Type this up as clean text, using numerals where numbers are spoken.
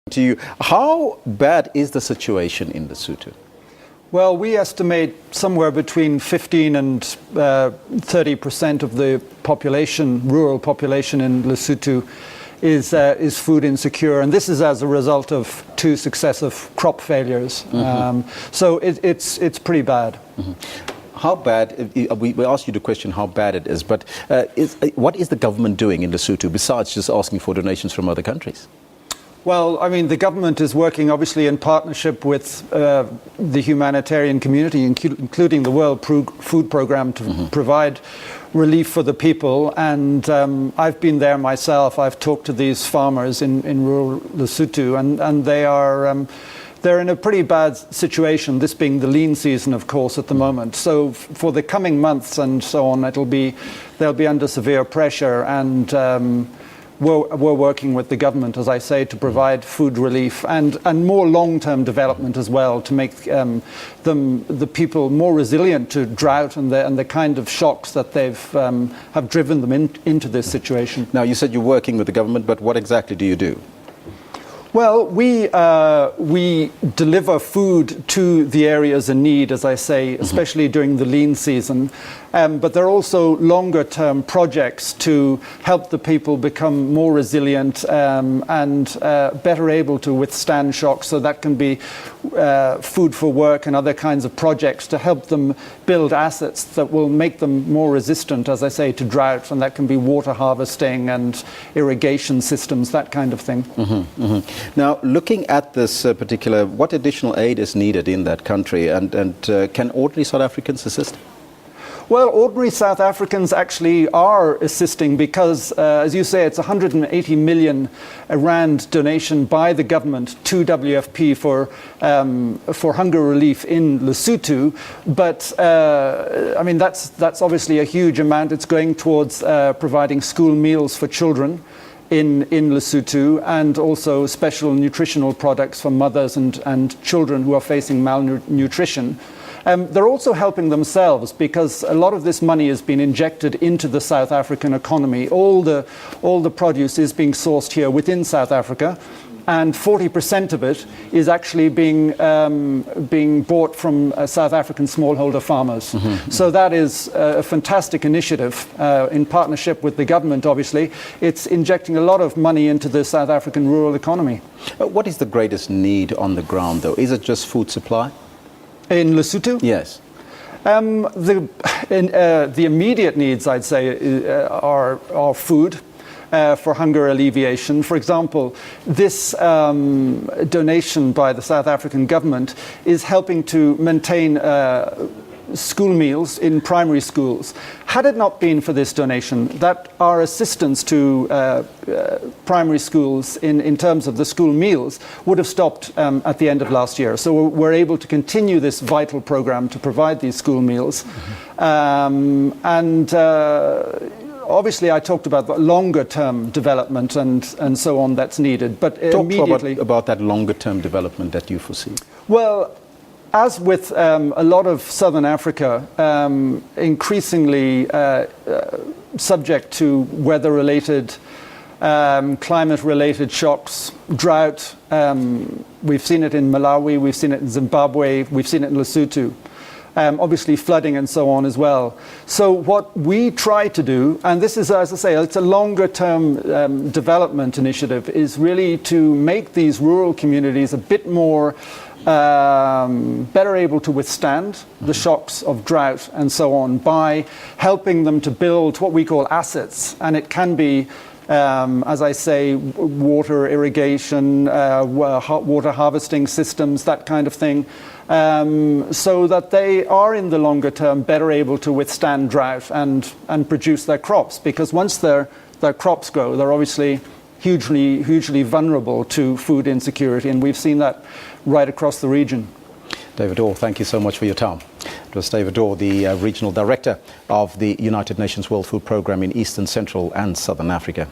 To you, how bad is the situation in Lesotho? Well, we estimate somewhere between 15 and 30% of the population, rural population in Lesotho, is food insecure, and this is as a result of 2 successive crop failures. So it's pretty bad. How bad? We asked you the question how bad it is, but what is the government doing in Lesotho besides just asking for donations from other countries? Well, I mean, the government is working obviously in partnership with the humanitarian community, including the World Food Programme, to provide relief for the people. And I've been there myself. I've talked to these farmers in rural Lesotho, and they are they're in a pretty bad situation, this being the lean season, of course, at the moment. So for the coming months and so on, they'll be under severe pressure, and we're working with the government, as I say, to provide food relief and more long-term development as well, to make the people more resilient to drought and the kind of shocks that have driven them into this situation. Now, you said you're working with the government, but what exactly do you do? Well, we deliver food to the areas in need, as I say, especially during the lean season. But there are also longer-term projects to help the people become more resilient and better able to withstand shocks. So that can be food for work and other kinds of projects to help them build assets that will make them more resistant, as I say, to drought. And that can be water harvesting and irrigation systems, that kind of thing. Now, looking at this particular, what additional aid is needed in that country, and can ordinary South Africans assist? Well, ordinary South Africans actually are assisting because, as you say, it's 180 million rand donation by the government to WFP for hunger relief in Lesotho. But I mean, that's obviously a huge amount. It's going towards providing school meals for children in Lesotho, and also special nutritional products for mothers and children who are facing malnutrition. They're also helping themselves because a lot of this money has been injected into the South African economy. All the produce is being sourced here within South Africa, and 40% of it is actually being bought from South African smallholder farmers. So that is a fantastic initiative in partnership with the government, obviously. It's injecting a lot of money into the South African rural economy. What is the greatest need on the ground, though? Is it just food supply? In Lesotho? Yes. The immediate needs, I'd say, are food for hunger alleviation. For example, this donation by the South African government is helping to maintain school meals in primary schools. Had it not been for this donation, that our assistance to primary schools in terms of the school meals would have stopped at the end of last year. So we're able to continue this vital program to provide these school meals. Obviously, I talked about the longer-term development and so on that's needed. But immediately about that longer-term development that you foresee. Well, as with a lot of Southern Africa, increasingly subject to weather-related, climate-related shocks, drought. We've seen it in Malawi, we've seen it in Zimbabwe, we've seen it in Lesotho. Obviously flooding and so on as well. So what we try to do, and this is, as I say, it's a longer-term development initiative, is really to make these rural communities a bit more better able to withstand the shocks of drought and so on by helping them to build what we call assets. And it can be, as I say, water irrigation, water harvesting systems, that kind of thing, so that they are in the longer term better able to withstand drought and produce their crops. Because once their crops grow, they're obviously hugely vulnerable to food insecurity, and we've seen that right across the region. David Orr, thank you so much for your time. It was David Orr, the Regional Director of the United Nations World Food Programme in Eastern, Central and Southern Africa.